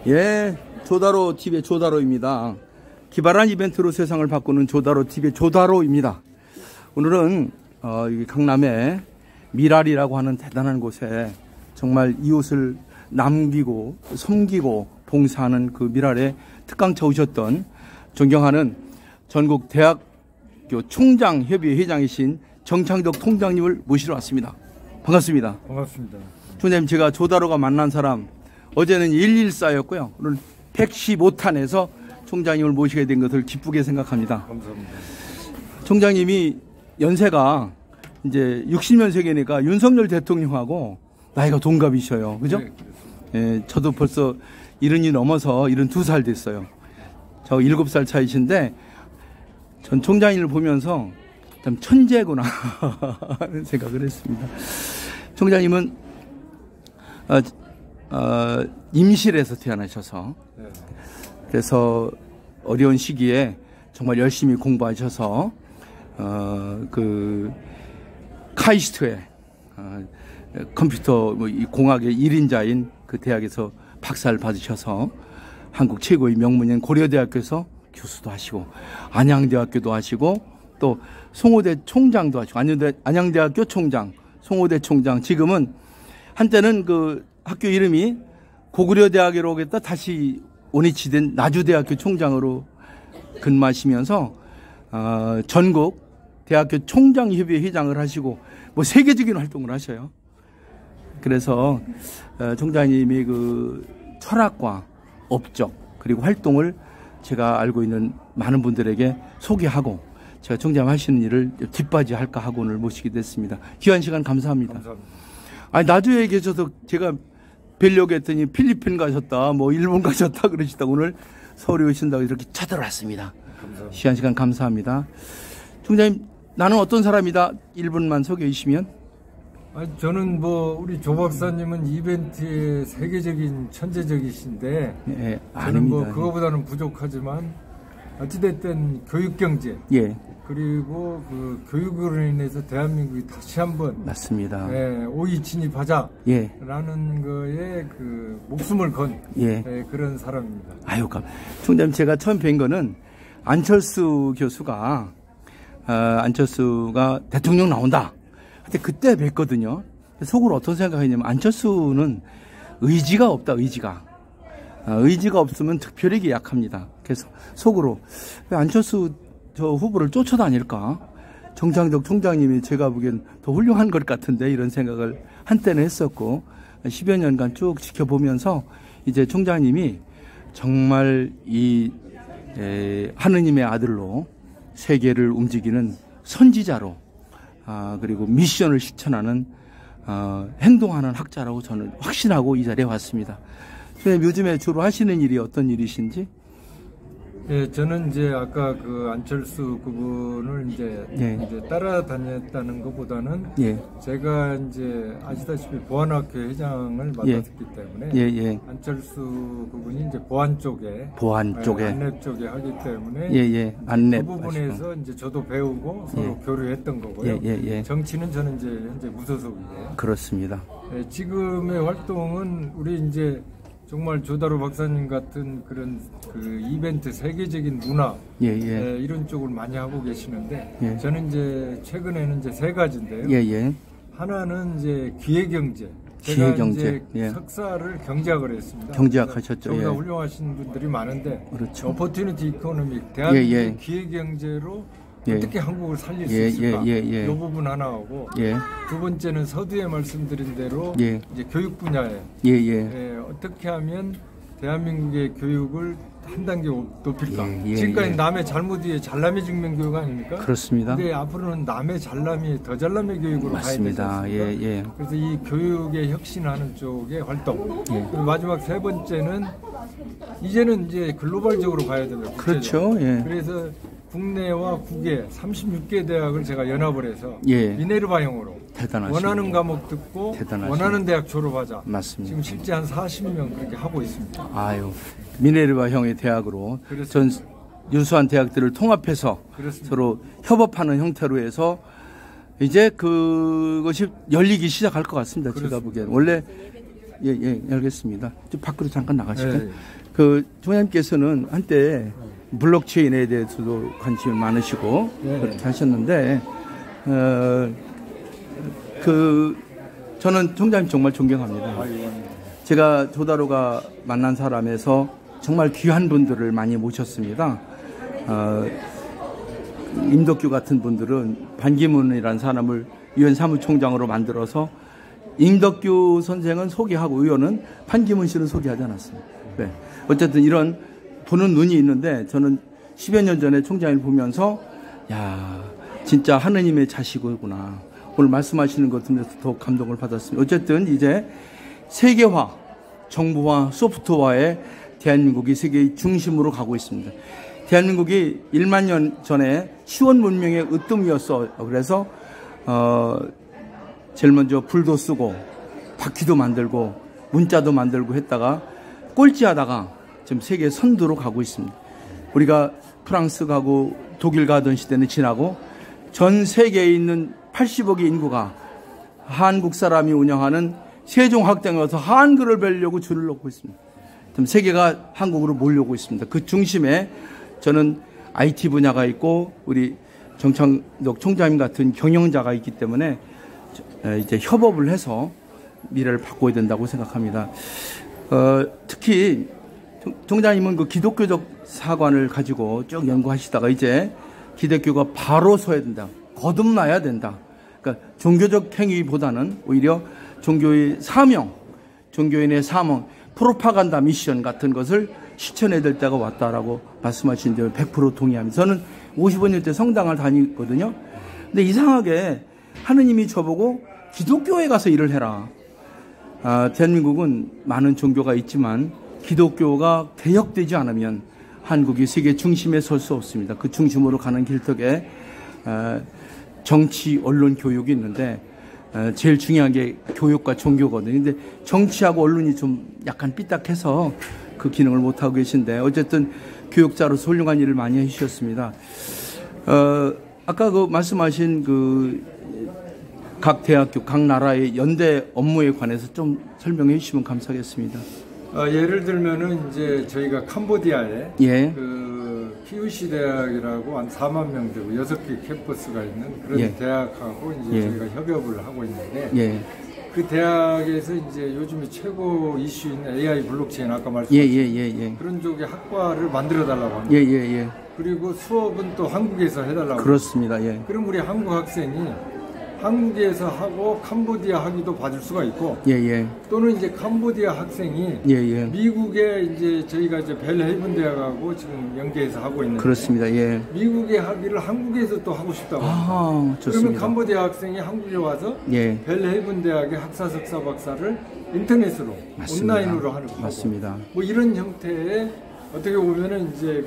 예, 조다로 TV의 조다로입니다. 기발한 이벤트로 세상을 바꾸는 조다로 TV의 조다로입니다. 오늘은 강남의 미랄이라고 하는 대단한 곳에 정말 이웃을 남기고 섬기고 봉사하는 그 미랄에 특강차 오셨던 존경하는 전국 대학교 총장협의회 회장이신 정창덕 총장님을 모시러 왔습니다. 반갑습니다. 반갑습니다. 총장님, 제가 조다로가 만난 사람 어제는 114였고요. 오늘 115탄에서 총장님을 모시게 된 것을 기쁘게 생각합니다. 감사합니다. 총장님이 연세가 이제 60년생이니까 윤석열 대통령하고 나이가 동갑이셔요. 그죠? 네, 예, 저도 벌써 70이 넘어서 72살 됐어요. 저 7살 차이신데 전 총장님을 보면서 참 천재구나 하는 생각을 했습니다. 총장님은 임실에서 태어나셔서 그래서 어려운 시기에 정말 열심히 공부하셔서 그 카이스트에 컴퓨터 공학의 1인자인 그 대학에서 박사를 받으셔서 한국 최고의 명문인 고려대학교에서 교수도 하시고 안양대학교도 하시고 또 송호대 총장도 하시고 안양대학교 총장, 송호대 총장, 지금은 한때는 그 학교 이름이 고구려대학으로 오겠다 다시 원위치된 나주대학교 총장으로 근무하시면서 전국 대학교 총장협의회 회장을 하시고 뭐 세계적인 활동을 하셔요. 그래서 총장님이 그 철학과 업적 그리고 활동을 제가 알고 있는 많은 분들에게 소개하고 제가 총장님 하시는 일을 뒷받이할까 하고 오늘 모시게 됐습니다. 귀한 시간 감사합니다. 감사합니다. 아니, 나주에 계셔서 제가 뵈려고 했더니 필리핀 가셨다, 뭐 일본 가셨다 그러시다 오늘 서울에 오신다고 이렇게 찾아왔습니다. 감사합니다. 귀한 시간 감사합니다. 총장님, 나는 어떤 사람이다 1분만 소개해 주시면. 저는 뭐 우리 조 박사님은 이벤트의 세계적인 천재적이신데 예, 저는 아닙니다. 뭐 그거보다는 부족하지만 어찌됐든 교육경제 예, 그리고 그 교육으로 인해서 대한민국이 다시 한번 맞습니다. 오이 진입하자라는 예, 거에 그 목숨을 건 예. 그런 사람입니다. 아유, 총장님, 제가 처음 뵌 거는 안철수 교수가 안철수가 대통령 나온다. 근데 그때 뵀거든요. 속으로 어떤 생각했냐면 안철수는 의지가 없다. 의지가 없으면 득표력이 약합니다. 그래서 속으로 왜 안철수 저 후보를 쫓아다닐까? 정창덕 총장님이 제가 보기엔 더 훌륭한 것 같은데 이런 생각을 한때는 했었고 10여 년간 쭉 지켜보면서 이제 총장님이 정말 이 하느님의 아들로 세계를 움직이는 선지자로 그리고 미션을 실천하는 행동하는 학자라고 저는 확신하고 이 자리에 왔습니다. 선생님, 요즘에 주로 하시는 일이 어떤 일이신지? 예, 저는 이제 아까 그 안철수 그분을 이제 따라다녔다는 것보다는 제가 이제 아시다시피 보안학교 회장을 맡았기 때문에 안철수 그분이 이제 보안 쪽에 안랩 쪽에 하기 때문에 안랩 그 부분에서 이제 저도 배우고 서로 교류했던 거고요. 정치는 저는 이제 현재 무소속이에요. 그렇습니다. 지금의 활동은 우리 이제 정말 조다로 박사님 같은 그런 그 이벤트 세계적인 문화 이런 쪽을 많이 하고 계시는데 저는 이제 최근에는 이제 세 가지인데요. 하나는 이제 기회경제. 제가 이제 석사를 경제학을 했습니다. 경제학하셨죠. 저보다 훌륭하신 분들이 많은데 그렇죠. 오퍼튜니티 이코노믹 대한민국 기회경제로 어떻게 한국을 살릴 수 있을까? 이 부분 하나하고 두 번째는 서두에 말씀드린 대로 이제 교육 분야에 어떻게 하면 대한민국의 교육을 한 단계 높일까? 지금까지 남의 잘못 위에 잘남의 증명 교육 아닙니까? 그렇습니다. 근데 앞으로는 남의 잘남이 더 잘남의 교육으로 맞습니다. 가야 되지 않습니까? 그래서 이 교육에 혁신하는 쪽의 활동. 그리고 마지막 세 번째는 이제는 이제 글로벌적으로 가야 됩니다. 그렇죠. 그래서 국내와 국외 36개 대학을 제가 연합을 해서 미네르바형으로 원하는 과목 듣고 원하는 대학 졸업하자. 맞습니다. 지금 실제 한 40명 그렇게 하고 있습니다. 아유, 미네르바형의 대학으로 전 유수한 대학들을 통합해서 서로 협업하는 형태로 해서 이제 그것이 열리기 시작할 것 같습니다. 제가 보기엔 원래 예, 알겠습니다. 좀 밖으로 잠깐 나가실까요? 예. 그 총장님께서는 한때 블록체인에 대해서도 관심이 많으시고 그렇게 하셨는데 저는 총장님 정말 존경합니다. 제가 조다로가 만난 사람에서 정말 귀한 분들을 많이 모셨습니다. 임덕규 같은 분들은 반기문이라는 사람을 유엔 사무총장으로 만들어서 임덕규 선생은 소개하고 의원은 반기문 씨는 소개하지 않았습니다. 네. 어쨌든 이런 보는 눈이 있는데 저는 10여 년 전에 총장을 보면서 야 진짜 하느님의 자식이구나. 오늘 말씀하시는 것 같은데서 더 감동을 받았습니다. 어쨌든 이제 세계화, 정부화, 소프트화에 대한민국이 세계의 중심으로 가고 있습니다. 대한민국이 1만 년 전에 시원 문명의 으뜸이었어. 그래서 제일 먼저 불도 쓰고 바퀴도 만들고 문자도 만들고 했다가 꼴찌하다가 지금 세계 선두로 가고 있습니다. 우리가 프랑스 가고 독일 가던 시대는 지나고 전 세계에 있는 80억의 인구가 한국 사람이 운영하는 세종학당에 와서 한글을 배우려고 줄을 놓고 있습니다. 지금 세계가 한국으로 몰려오고 있습니다. 그 중심에 저는 IT 분야가 있고 우리 정창덕 총장님 같은 경영자가 있기 때문에 이제 협업을 해서 미래를 바꿔야 된다고 생각합니다. 특히 총장님은 그 기독교적 사관을 가지고 쭉 연구하시다가 이제 기독교가 바로 서야 된다. 거듭나야 된다. 그러니까 종교적 행위보다는 오히려 종교의 사명, 종교인의 사명, 프로파간다 미션 같은 것을 실천해야 될 때가 왔다라고 말씀하신 데 100% 동의합니다. 저는 55년 때 성당을 다니거든요. 근데 이상하게 하느님이 저보고 기독교에 가서 일을 해라. 대한민국은 많은 종교가 있지만 기독교가 개혁되지 않으면 한국이 세계 중심에 설 수 없습니다. 그 중심으로 가는 길턱에 정치, 언론, 교육이 있는데 제일 중요한 게 교육과 종교거든요. 근데 정치하고 언론이 좀 약간 삐딱해서 그 기능을 못하고 계신데 어쨌든 교육자로서 훌륭한 일을 많이 해주셨습니다. 아까 그 말씀하신 그 각 대학교, 각 나라의 연대 업무에 관해서 좀 설명해 주시면 감사하겠습니다. 예를 들면은 이제 저희가 캄보디아에 예. 그 키우시 대학이라고 한 4만 명 되고 6개 캠퍼스가 있는 그런 예. 대학하고 이제 예. 저희가 협업을 하고 있는데 예. 그 대학에서 이제 요즘에 최고 이슈인 AI 블록체인 아까 말씀하신 그런 쪽의 학과를 만들어 달라고 합니다. 그리고 수업은 또 한국에서 해달라고. 그렇습니다. 예. 그럼 우리 한국 학생이 한국에서 하고 캄보디아 학위도 받을 수가 있고, 또는 이제 캄보디아 학생이 미국에 이제 저희가 이제 벨헤이븐 대학하고 지금 연계해서 하고 있는데, 그렇습니다. 예. 미국의 학위를 한국에서 또 하고 싶다고. 좋습니다. 그러면 캄보디아 학생이 한국에 와서 벨헤이븐 대학의 학사 석사 박사를 인터넷으로 맞습니다. 온라인으로 하는 거. 맞습니다. 뭐 이런 형태의 어떻게 보면은 이제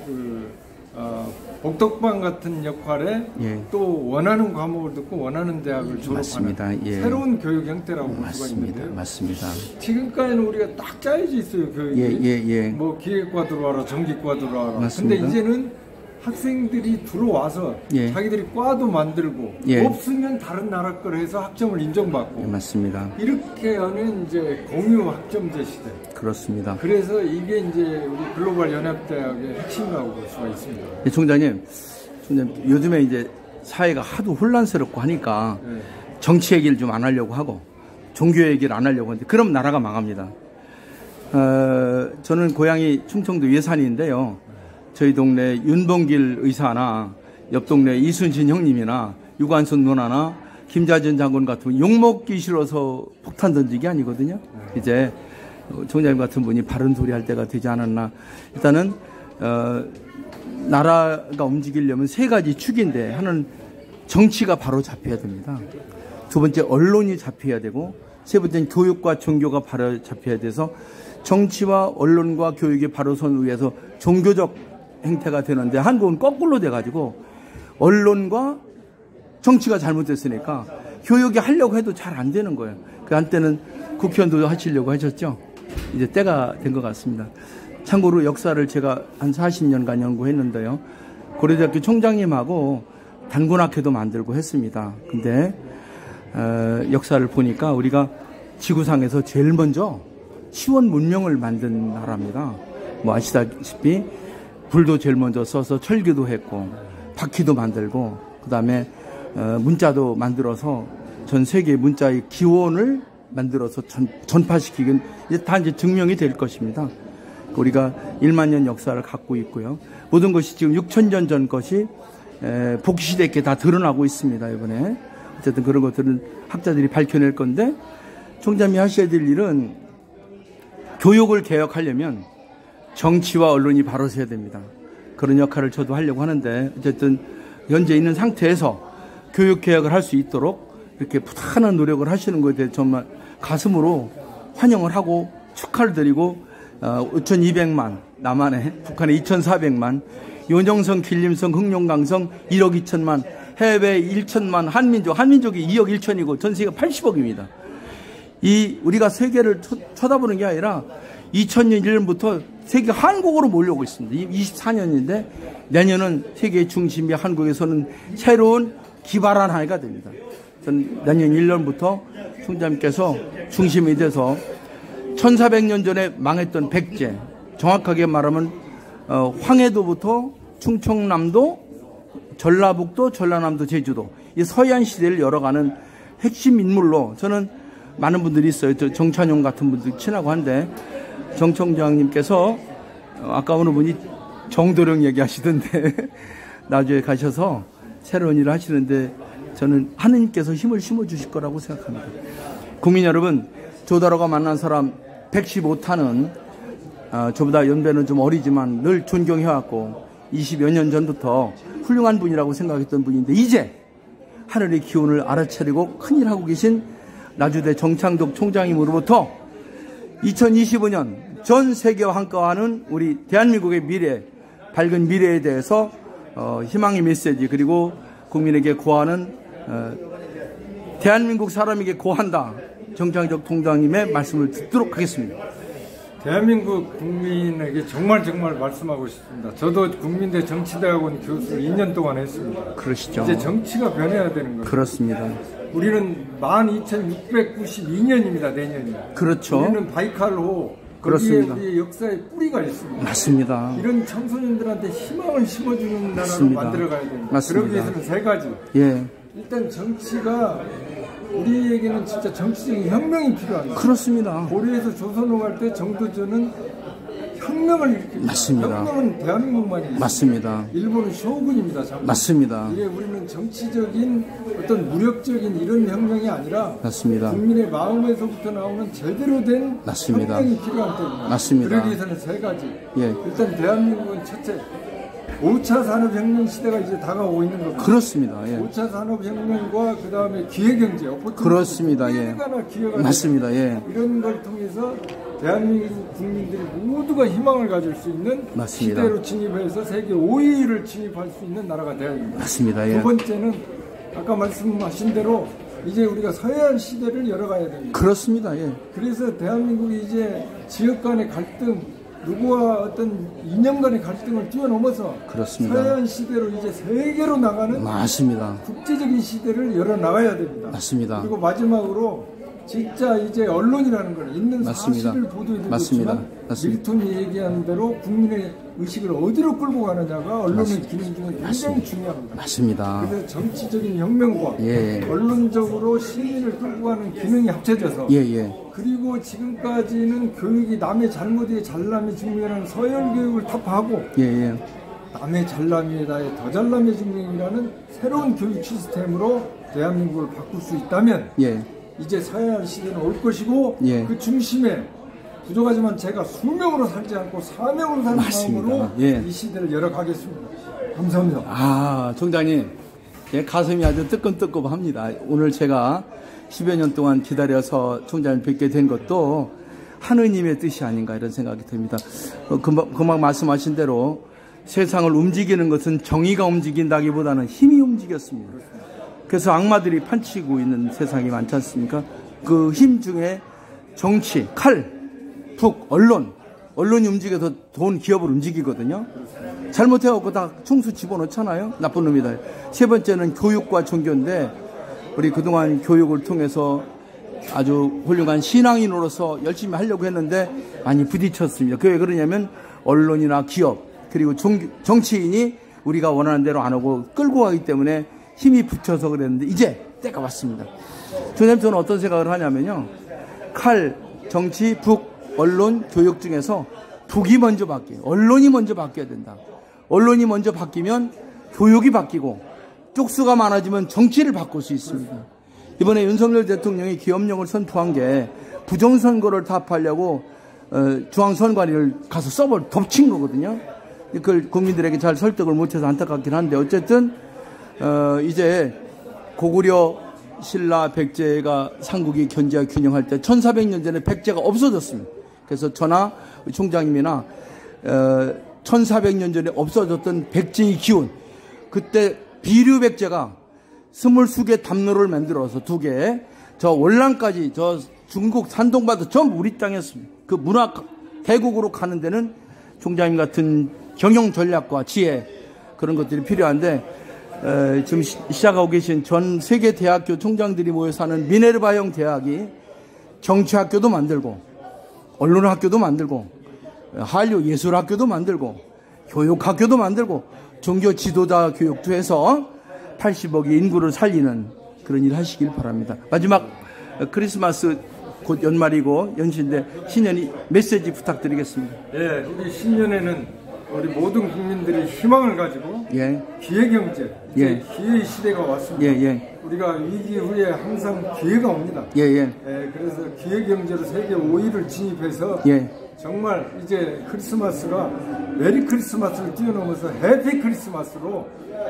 복덕방 같은 역할에 또 원하는 과목을 듣고 원하는 대학을 졸업하는 새로운 교육 형태라고 볼 수가 있는데요. 맞습니다. 지금까지는 우리가 딱 짜여져 있어요. 교육이. 뭐 기획과 들어와라, 전기과 들어와라. 근데 이제는 학생들이 들어와서 자기들이 과도 만들고 없으면 다른 나라 걸 해서 학점을 인정받고 맞습니다. 이렇게 하는 이제 공유 학점제 시대. 그렇습니다. 그래서 이게 이제 우리 글로벌 연합대학의 핵심이라고 볼 수가 있습니다. 총장님, 요즘에 이제 사회가 하도 혼란스럽고 하니까 정치 얘기를 좀 안 하려고 하고 종교 얘기를 안 하려고 하는데 그럼 나라가 망합니다. 저는 고향이 충청도 예산인데요. 저희 동네 윤봉길 의사나 옆 동네 이순신 형님이나 유관순 누나나 김자전 장군 같은 욕먹기 싫어서 폭탄 던지기 아니거든요. 이제 총장님 같은 분이 바른 소리 할 때가 되지 않았나. 일단은 나라가 움직이려면 세 가지 축인데 하나는 정치가 바로 잡혀야 됩니다. 두 번째 언론이 잡혀야 되고 세 번째는 교육과 종교가 바로 잡혀야 돼서 정치와 언론과 교육이 바로 선 위에서 종교적 행태가 되는데 한국은 거꾸로 돼가지고 언론과 정치가 잘못됐으니까 교육이 하려고 해도 잘 안 되는 거예요. 그 한때는 국회의원도 하시려고 하셨죠. 이제 때가 된 것 같습니다. 참고로 역사를 제가 한 40년간 연구했는데요. 고려대학교 총장님하고 단군학회도 만들고 했습니다. 근데 역사를 보니까 우리가 지구상에서 제일 먼저 시원 문명을 만든 나라입니다. 뭐 아시다시피 불도 제일 먼저 써서 철기도 했고 바퀴도 만들고 그다음에 문자도 만들어서 전 세계 문자의 기원을 만들어서 전파시키긴 이제 다 이제 증명이 될 것입니다. 우리가 1만 년 역사를 갖고 있고요. 모든 것이 지금 6,000년 전 것이 복시대 있게 다 드러나고 있습니다. 이번에 어쨌든 그런 것들은 학자들이 밝혀낼 건데 총장님이 하셔야 될 일은 교육을 개혁하려면 정치와 언론이 바로 서야 됩니다. 그런 역할을 저도 하려고 하는데 어쨌든 현재 있는 상태에서 교육 개혁을 할 수 있도록 이렇게 부단한 노력을 하시는 것에 대해 정말 가슴으로 환영을 하고 축하를 드리고 5,200만 남한에 북한에 2,400만 윤영성, 길림성, 흑룡강성 1억 2천만 해외 1천만 한민족이 2억 1천이고 전 세계가 80억입니다. 우리가 세계를 쳐다보는 게 아니라 2000년 1년부터 세계 한국으로 몰려오고 있습니다. 24년인데 내년은 세계 중심이 한국에서는 새로운 기발한 한 해가 됩니다. 전 내년 1년부터 총장님께서 중심이 돼서 1400년 전에 망했던 백제, 정확하게 말하면 황해도부터 충청남도, 전라북도, 전라남도, 제주도 이 서해안 시대를 열어가는 핵심 인물로 저는 많은 분들이 있어요. 정찬용 같은 분들 친하고 한데 정 총장님께서 아까 어느 분이 정도령 얘기하시던데 나중에 가셔서 새로운 일을 하시는데 저는 하느님께서 힘을 심어주실 거라고 생각합니다. 국민 여러분, 조다로가 만난 사람 115타는 저보다 연배는 좀 어리지만 늘 존경해왔고 20여 년 전부터 훌륭한 분이라고 생각했던 분인데 이제 하늘의 기운을 알아차리고 큰일 하고 계신 나주대 정창덕 총장님으로부터 2025년 전 세계와 한가하는 우리 대한민국의 미래, 밝은 미래에 대해서 희망의 메시지 그리고 국민에게 고하는 대한민국 사람에게 고한다. 정창덕 총장님의 말씀을 듣도록 하겠습니다. 대한민국 국민에게 정말 말씀하고 싶습니다. 저도 국민대 정치대학원 교수를 2년 동안 했습니다. 그러시죠. 이제 정치가 변해야 되는 거죠. 그렇습니다. 우리는 12,692년입니다. 내년이. 그렇죠. 우리는 바이칼호 그렇습니다. 거기에 우리의 역사의 뿌리가 있습니다. 맞습니다. 이런 청소년들한테 희망을 심어주는 나라로 맞습니다. 만들어가야 됩니다. 맞습니다. 그러기 위해서는 세 가지. 예. 일단 정치가 우리에게는 진짜 정치적인 혁명이 필요합니다. 그렇습니다. 고려에서 조선으로 갈 때 정도전은 혁명을 일으킵니다. 맞습니다. 혁명은 대한민국만이 있습니다. 맞습니다. 일본은 쇼군입니다. 잠깐. 맞습니다. 이게 우리는 정치적인 어떤 무력적인 이런 혁명이 아니라 맞습니다. 국민의 마음에서부터 나오는 제대로 된 맞습니다. 혁명이 필요한 때입니다. 맞습니다. 그러기 위해서는 세 가지. 예. 일단 대한민국은 첫째 5차 산업혁명 시대가 이제 다가오고 있는 겁니다. 그렇습니다. 예. 5차 산업혁명과 그 다음에 기회경제, 그렇습니다. 예. 맞습니다. 예. 이런 걸 통해서 대한민국 국민들이 모두가 희망을 가질 수 있는 맞습니다. 시대로 진입해서 세계 5위를 진입할 수 있는 나라가 되어야 됩니다. 맞습니다. 예. 두 번째는 아까 말씀하신 대로 이제 우리가 서해안 시대를 열어가야 됩니다. 그렇습니다. 예. 그래서 대한민국이 이제 지역 간의 갈등, 누구와 어떤 이념 간의 갈등을 뛰어넘어서 그렇습니다. 서해안 시대로 이제 세계로 나가는 맞습니다. 국제적인 시대를 열어나가야 됩니다. 맞습니다. 그리고 마지막으로 진짜 이제 언론이라는 걸 있는 맞습니다. 사실을 보도해도 맞습니다. 좋지만 맞습니다. 밀턴이 얘기한 대로 국민의 의식을 어디로 끌고 가느냐가 언론의 기능 중에 굉장히 중요합니다. 맞습니다. 그래서 정치적인 혁명과 예. 언론적으로 시민을 끌고 가는 기능이 합쳐져서 예. 그리고 지금까지는 교육이 남의 잘못에 잘남의 증명이라는 서열 교육을 타파하고 예. 남의 잘남에 다해 더 잘남의 증명이라는 새로운 교육 시스템으로 대한민국을 바꿀 수 있다면 예. 이제 서해안 시대는 올 것이고 예. 그 중심에 부족하지만 제가 수명으로 살지 않고 사명으로 사는 마음으로 예. 이 시대를 열어가겠습니다. 감사합니다. 아, 총장님, 예, 가슴이 아주 뜨끔뜨끔합니다. 오늘 제가 10여 년 동안 기다려서 총장을 뵙게 된 것도 하느님의 뜻이 아닌가 이런 생각이 듭니다. 금방 말씀하신 대로 세상을 움직이는 것은 정의가 움직인다기보다는 힘이 움직였습니다. 그래서 악마들이 판치고 있는 세상이 많지 않습니까? 그 힘 중에 정치, 칼, 북, 언론이 움직여서 돈 기업을 움직이거든요. 잘못해갖고 다 총수 집어넣잖아요. 나쁜 놈이다. 세 번째는 교육과 종교인데 우리 그동안 교육을 통해서 아주 훌륭한 신앙인으로서 열심히 하려고 했는데 많이 부딪혔습니다. 그게 왜 그러냐면 언론이나 기업 그리고 정치인이 우리가 원하는 대로 안 하고 끌고 가기 때문에 힘이 붙여서 그랬는데 이제 때가 왔습니다. 저는 어떤 생각을 하냐면요. 칼, 정치, 북, 언론, 교육 중에서 북이 먼저 바뀌어요. 언론이 먼저 바뀌어야 된다. 언론이 먼저 바뀌면 교육이 바뀌고 쪽수가 많아지면 정치를 바꿀 수 있습니다. 이번에 윤석열 대통령이 기업령을 선포한 게 부정선거를 타파하려고 중앙선관위를 가서 서버를 덮친 거거든요. 그걸 국민들에게 잘 설득을 못해서 안타깝긴 한데 어쨌든 이제 고구려 신라 백제가 삼국이 견제와 균형할 때 1400년 전에 백제가 없어졌습니다. 그래서 전하 총장님이나 1400년 전에 없어졌던 백제의 기운, 그때 비류 백제가 20개 담로를 만들어서 2개, 저 월남까지 저 중국 산동바도 전부 우리 땅이었습니다. 그 문화 대국으로 가는 데는 총장님 같은 경영 전략과 지혜 그런 것들이 필요한데 지금 시작하고 계신 전 세계 대학교 총장들이 모여서 하는 미네르바형 대학이 정치학교도 만들고 언론학교도 만들고 한류 예술학교도 만들고 교육학교도 만들고 종교 지도자 교육도 해서 80억의 인구를 살리는 그런 일 하시길 바랍니다. 마지막 크리스마스 곧 연말이고 연시인데 신년이 메시지 부탁드리겠습니다. 예, 우리 신년에는 우리 모든 국민들이 희망을 가지고 예. 기회경제, 예. 기회의 시대가 왔습니다. 예, 예. 우리가 위기 후에 항상 기회가 옵니다. 예, 예. 예, 그래서 기회경제로 세계 5위를 진입해서 예. 정말 이제 크리스마스가 메리 크리스마스를 뛰어넘어서 해피 크리스마스로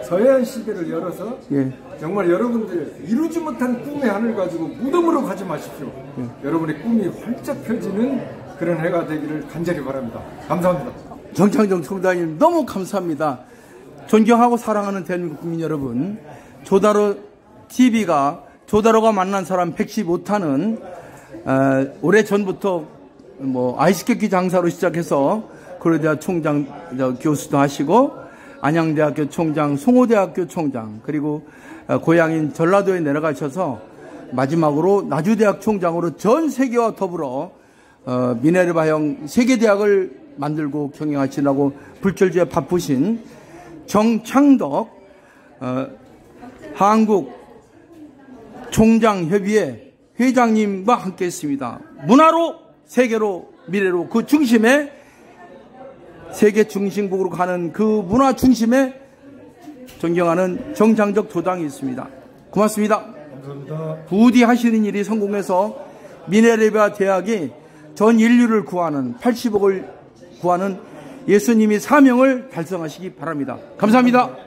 서해안 시대를 열어서 예. 정말 여러분들 이루지 못한 꿈의 하늘 가지고 무덤으로 가지 마십시오. 예. 여러분의 꿈이 활짝 펴지는 그런 해가 되기를 간절히 바랍니다. 감사합니다. 정창정 총장님 너무 감사합니다. 존경하고 사랑하는 대한민국 국민 여러분, 조다로 TV가 조다로가 만난 사람 115타는 오래 전부터 아이스케이크 장사로 시작해서 고려대학 총장 교수도 하시고 안양대학교 총장, 송호대학교 총장, 그리고 고향인 전라도에 내려가셔서 마지막으로 나주대학 총장으로 전 세계와 더불어 미네르바형 세계대학을 만들고 경영하시라고 불철주에 바쁘신 정창덕 한국 총장협의회 회장님과 함께 했습니다. 문화로 세계로 미래로 그 중심에 세계 중심국으로 가는 그 문화 중심에 존경하는 정창덕 도당이 있습니다. 고맙습니다. 감사합니다. 부디 하시는 일이 성공해서 미네르바 대학이 전 인류를 구하는 80억을 구하는 예수님이 사명을 달성하시기 바랍니다. 감사합니다.